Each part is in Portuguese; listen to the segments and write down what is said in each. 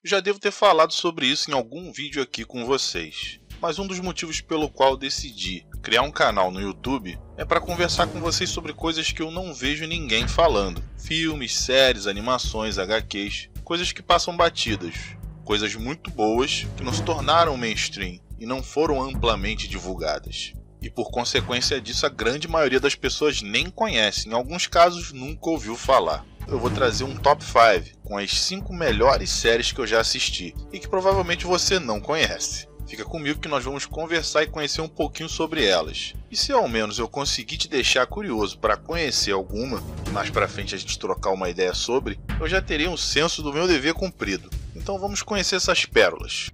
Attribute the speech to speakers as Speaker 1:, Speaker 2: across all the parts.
Speaker 1: Eu já devo ter falado sobre isso em algum vídeo aqui com vocês. Mas um dos motivos pelo qual decidi criar um canal no YouTube é para conversar com vocês sobre coisas que eu não vejo ninguém falando. Filmes, séries, animações, HQs, coisas que passam batidas. Coisas muito boas que não se tornaram mainstream e não foram amplamente divulgadas. E por consequência disso, a grande maioria das pessoas nem conhece, em alguns casos nunca ouviu falar. Eu vou trazer um top 5 com as 5 melhores séries que eu já assisti e que provavelmente você não conhece. Fica comigo que nós vamos conversar e conhecer um pouquinho sobre elas. E se ao menos eu conseguir te deixar curioso para conhecer alguma, e mais pra frente a gente trocar uma ideia sobre, eu já terei um senso do meu dever cumprido. Então vamos conhecer essas pérolas.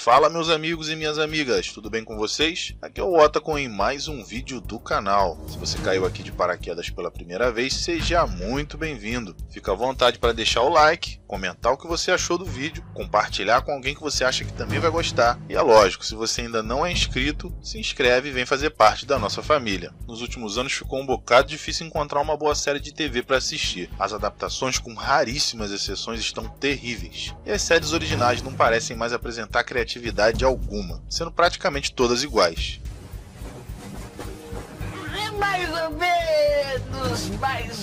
Speaker 1: Fala meus amigos e minhas amigas, tudo bem com vocês? Aqui é o Otacon em mais um vídeo do canal. Se você caiu aqui de paraquedas pela primeira vez, seja muito bem-vindo. Fica à vontade para deixar o like, comentar o que você achou do vídeo, compartilhar com alguém que você acha que também vai gostar. E é lógico, se você ainda não é inscrito, se inscreve e vem fazer parte da nossa família. Nos últimos anos ficou um bocado difícil encontrar uma boa série de TV para assistir. As adaptações, com raríssimas exceções, estão terríveis. E as séries originais não parecem mais apresentar criatividade alguma, sendo praticamente todas iguais. Mais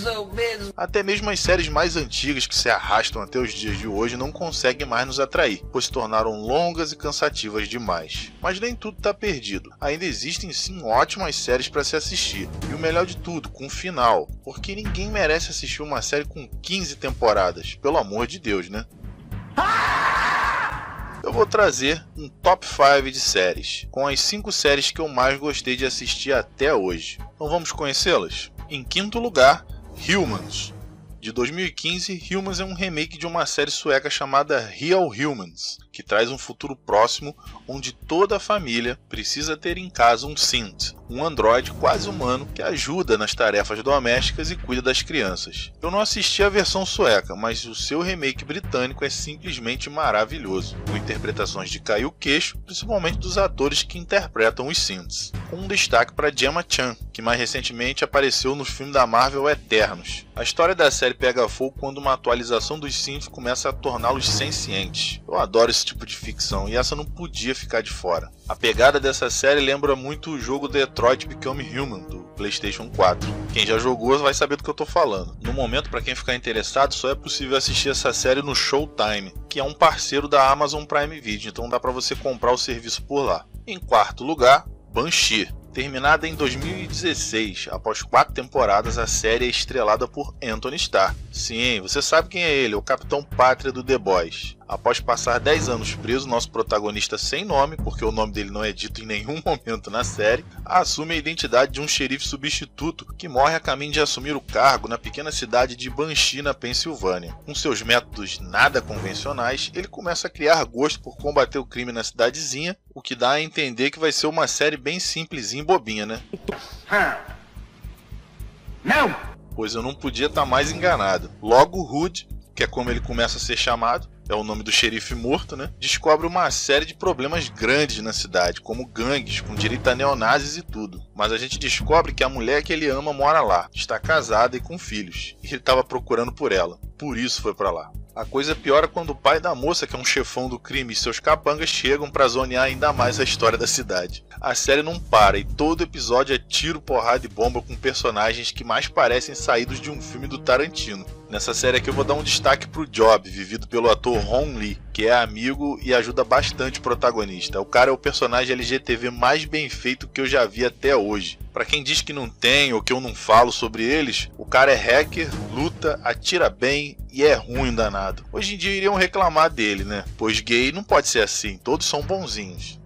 Speaker 1: ou menos. Até mesmo as séries mais antigas que se arrastam até os dias de hoje não conseguem mais nos atrair, pois se tornaram longas e cansativas demais. Mas nem tudo está perdido. Ainda existem sim ótimas séries para se assistir. E o melhor de tudo, com final. Porque ninguém merece assistir uma série com 15 temporadas. Pelo amor de Deus, né? Eu vou trazer um top 5 de séries, com as 5 séries que eu mais gostei de assistir até hoje. Então vamos conhecê-las? Em quinto lugar, Humans. De 2015, Humans é um remake de uma série sueca chamada Real Humans, que traz um futuro próximo onde toda a família precisa ter em casa um synth, um androide quase humano que ajuda nas tarefas domésticas e cuida das crianças. Eu não assisti a versão sueca, mas o seu remake britânico é simplesmente maravilhoso, com interpretações de cair o queixo, principalmente dos atores que interpretam os synths. Com um destaque para Gemma Chan, que mais recentemente apareceu no filme da Marvel Eternos. A história da série pega fogo quando uma atualização dos synths começa a torná-los sencientes. Eu adoro esse tipo de ficção e essa não podia ficar de fora. A pegada dessa série lembra muito o jogo Detroit Become Human do PlayStation 4. Quem já jogou vai saber do que eu tô falando. No momento, para quem ficar interessado, só é possível assistir essa série no Showtime, que é um parceiro da Amazon Prime Video, então dá para você comprar o serviço por lá. Em quarto lugar, Banshee. Terminada em 2016, após 4 temporadas, a série é estrelada por Anthony Starr. Sim, você sabe quem é ele, o Capitão Pátria do The Boys. Após passar 10 anos preso, nosso protagonista sem nome, porque o nome dele não é dito em nenhum momento na série, assume a identidade de um xerife substituto que morre a caminho de assumir o cargo na pequena cidade de Banshee, na Pensilvânia. Com seus métodos nada convencionais, ele começa a criar gosto por combater o crime na cidadezinha, o que dá a entender que vai ser uma série bem simplesinha e bobinha, né? Não! Pois eu não podia estar mais enganado. Logo, Hood, que é como ele começa a ser chamado, é o nome do xerife morto, né? Descobre uma série de problemas grandes na cidade, como gangues, com direito a neonazis e tudo. Mas a gente descobre que a mulher que ele ama mora lá, está casada e com filhos, e ele estava procurando por ela. Por isso foi pra lá. A coisa piora quando o pai da moça, que é um chefão do crime, e seus capangas chegam pra zonear ainda mais a história da cidade. A série não para e todo episódio é tiro, porrada e bomba com personagens que mais parecem saídos de um filme do Tarantino. Nessa série aqui eu vou dar um destaque pro Job, vivido pelo ator Ron Lee, que é amigo e ajuda bastante o protagonista. O cara é o personagem LGTV mais bem feito que eu já vi até hoje. Pra quem diz que não tem ou que eu não falo sobre eles, o cara é hacker, luta, atira bem e é ruim danado. Hoje em dia iriam reclamar dele, né? Pois gay não pode ser assim, todos são bonzinhos.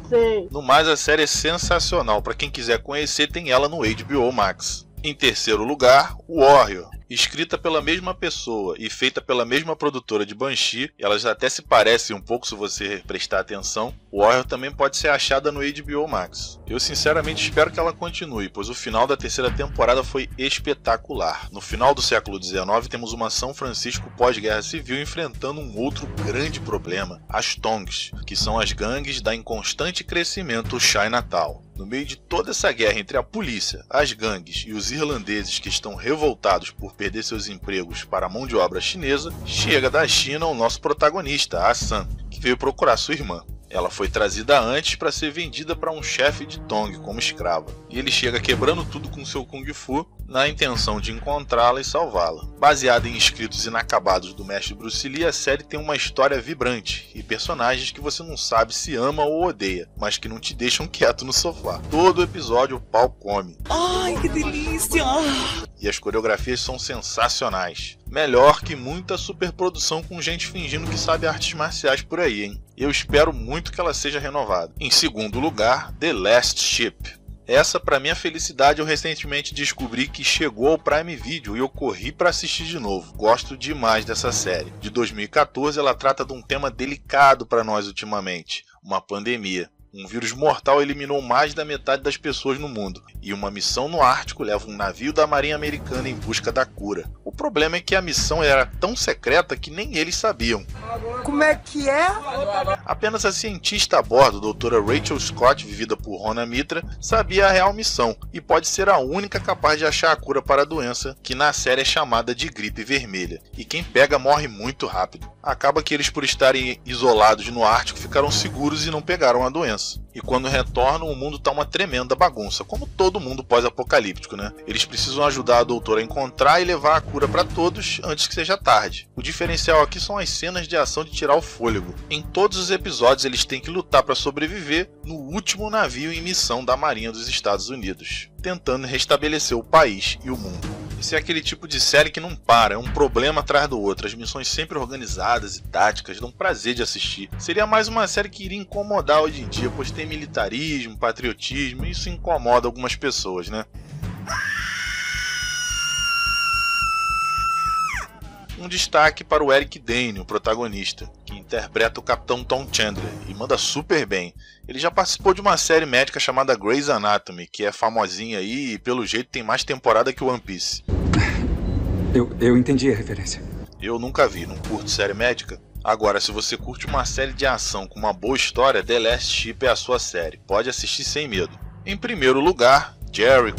Speaker 1: Sei. No mais, a série é sensacional. Pra quem quiser conhecer, tem ela no HBO Max. Em terceiro lugar, Warrior. Escrita pela mesma pessoa e feita pela mesma produtora de Banshee, elas até se parecem um pouco se você prestar atenção. Warrior também pode ser achada no HBO Max. Eu sinceramente espero que ela continue, pois o final da terceira temporada foi espetacular. No final do século XIX temos uma São Francisco pós-guerra civil enfrentando um outro grande problema, as Tongs, que são as gangues da em constante crescimento Chinatown. No meio de toda essa guerra entre a polícia, as gangues e os irlandeses que estão revoltados por perder seus empregos para a mão de obra chinesa, chega da China o nosso protagonista, a Sam, que veio procurar sua irmã. Ela foi trazida antes para ser vendida para um chefe de Tong como escrava, e ele chega quebrando tudo com seu Kung Fu na intenção de encontrá-la e salvá-la. Baseada em escritos inacabados do mestre Bruce Lee, a série tem uma história vibrante e personagens que você não sabe se ama ou odeia, mas que não te deixam quieto no sofá. Todo episódio o pau come.
Speaker 2: Ai, que delícia!
Speaker 1: E as coreografias são sensacionais. Melhor que muita superprodução com gente fingindo que sabe artes marciais por aí, hein? Eu espero muito que ela seja renovada. Em segundo lugar, The Last Ship. Essa, para minha felicidade, eu recentemente descobri que chegou ao Prime Video e eu corri para assistir de novo. Gosto demais dessa série. De 2014, ela trata de um tema delicado para nós ultimamente, uma pandemia. Um vírus mortal eliminou mais da metade das pessoas no mundo, e uma missão no Ártico leva um navio da Marinha Americana em busca da cura. O problema é que a missão era tão secreta que nem eles sabiam.
Speaker 2: Como é que é?
Speaker 1: Apenas a cientista a bordo, doutora Rachel Scott, vivida por Rona Mitra, sabia a real missão, e pode ser a única capaz de achar a cura para a doença, que na série é chamada de gripe vermelha, e quem pega morre muito rápido. Acaba que eles, por estarem isolados no Ártico, ficaram seguros e não pegaram a doença. E quando retornam, o mundo tá uma tremenda bagunça, como todo mundo pós-apocalíptico, né? Eles precisam ajudar a doutora a encontrar e levar a cura para todos antes que seja tarde. O diferencial aqui são as cenas de ação de tirar o fôlego. Em todos os episódios eles têm que lutar para sobreviver no último navio em missão da Marinha dos Estados Unidos, tentando restabelecer o país e o mundo. Esse é aquele tipo de série que não para, é um problema atrás do outro, as missões sempre organizadas e táticas, dão prazer de assistir. Seria mais uma série que iria incomodar hoje em dia, pois tem militarismo, patriotismo, e isso incomoda algumas pessoas, né? Um destaque para o Eric Dane, o protagonista, que interpreta o Capitão Tom Chandler, e manda super bem. Ele já participou de uma série médica chamada Grey's Anatomy, que é famosinha aí e pelo jeito tem mais temporada que One Piece.
Speaker 3: Eu entendi a referência.
Speaker 1: Eu nunca vi, não curto série médica. Agora, se você curte uma série de ação com uma boa história, The Last Ship é a sua série. Pode assistir sem medo. Em primeiro lugar, Jericho.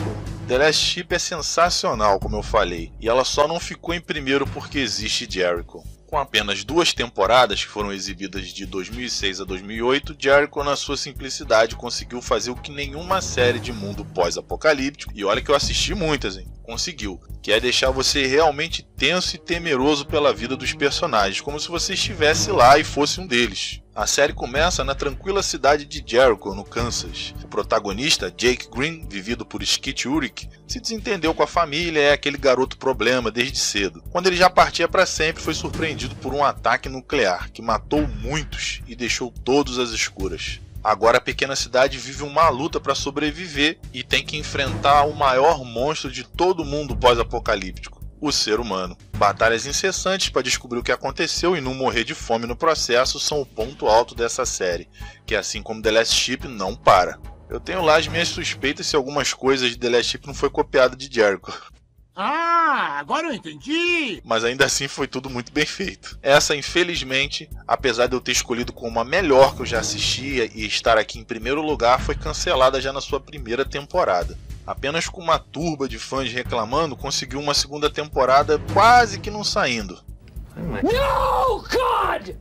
Speaker 1: The Last Ship é sensacional, como eu falei, e ela só não ficou em primeiro porque existe Jericho. Com apenas 2 temporadas que foram exibidas de 2006 a 2008, Jericho, na sua simplicidade, conseguiu fazer o que nenhuma série de mundo pós-apocalíptico, e olha que eu assisti muitas, hein, conseguiu, que é deixar você realmente tenso e temeroso pela vida dos personagens, como se você estivesse lá e fosse um deles. A série começa na tranquila cidade de Jericho, no Kansas. O protagonista, Jake Green, vivido por Skeet Ulrich, se desentendeu com a família e é aquele garoto problema desde cedo. Quando ele já partia para sempre, foi surpreendido por um ataque nuclear, que matou muitos e deixou todos às escuras. Agora a pequena cidade vive uma luta para sobreviver e tem que enfrentar o maior monstro de todo mundo pós-apocalíptico, o ser humano. Batalhas incessantes para descobrir o que aconteceu e não morrer de fome no processo são o ponto alto dessa série, que assim como The Last Ship não para. Eu tenho lá as minhas suspeitas se algumas coisas de The Last Ship não foi copiado de Jericho.
Speaker 4: Ah, agora eu entendi!
Speaker 1: Mas ainda assim foi tudo muito bem feito. Essa, infelizmente, apesar de eu ter escolhido como a melhor que eu já assistia e estar aqui em primeiro lugar, foi cancelada já na sua primeira temporada. Apenas com uma turba de fãs reclamando, conseguiu uma segunda temporada quase que não saindo.
Speaker 4: No, God!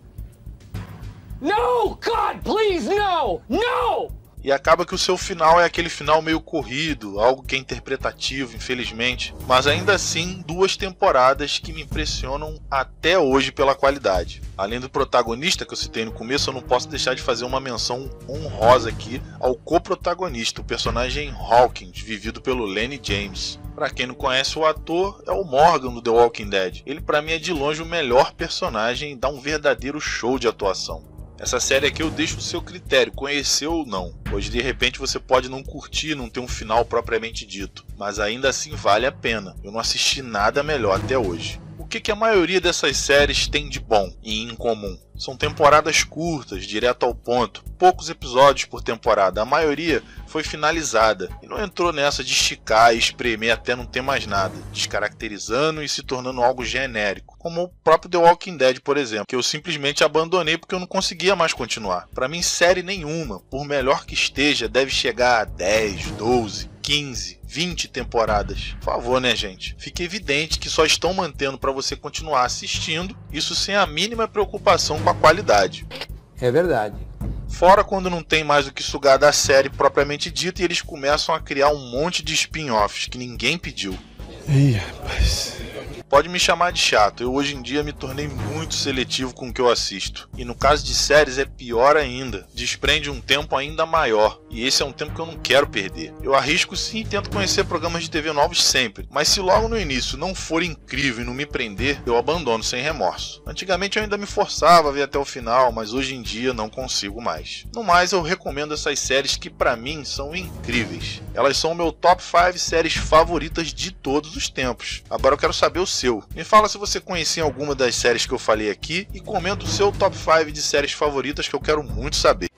Speaker 4: No, God, please, no! No!
Speaker 1: E acaba que o seu final é aquele final meio corrido, algo que é interpretativo, infelizmente. Mas ainda assim, 2 temporadas que me impressionam até hoje pela qualidade. Além do protagonista que eu citei no começo, eu não posso deixar de fazer uma menção honrosa aqui ao coprotagonista, o personagem Hawkins, vivido pelo Lenny James. Pra quem não conhece o ator, é o Morgan do The Walking Dead. Ele pra mim é de longe o melhor personagem e dá um verdadeiro show de atuação. Essa série aqui eu deixo o seu critério, conhecer ou não, pois de repente você pode não curtir, não ter um final propriamente dito, mas ainda assim vale a pena. Eu não assisti nada melhor até hoje. O que a maioria dessas séries tem de bom e em comum? São temporadas curtas, direto ao ponto, poucos episódios por temporada, a maioria foi finalizada e não entrou nessa de esticar e espremer até não ter mais nada, descaracterizando e se tornando algo genérico, como o próprio The Walking Dead, por exemplo, que eu simplesmente abandonei porque eu não conseguia mais continuar. Para mim, série nenhuma, por melhor que esteja, deve chegar a 10, 12, 15, 20 temporadas. Por favor, né, gente? Fica evidente que só estão mantendo para você continuar assistindo, isso sem a mínima preocupação com a qualidade.
Speaker 5: É verdade.
Speaker 1: Fora quando não tem mais o que sugar da série propriamente dita e eles começam a criar um monte de spin-offs que ninguém pediu.
Speaker 6: Ih, rapaz.
Speaker 1: Pode me chamar de chato, eu hoje em dia me tornei muito seletivo com o que eu assisto. E no caso de séries é pior ainda, desprende um tempo ainda maior, e esse é um tempo que eu não quero perder. Eu arrisco sim e tento conhecer programas de TV novos sempre, mas se logo no início não for incrível e não me prender, eu abandono sem remorso. Antigamente eu ainda me forçava a ver até o final, mas hoje em dia não consigo mais. No mais, eu recomendo essas séries que pra mim são incríveis. Elas são o meu top 5 séries favoritas de todos os tempos. Agora eu quero saber o seu. Me fala se você conhecia alguma das séries que eu falei aqui e comenta o seu top 5 de séries favoritas que eu quero muito saber.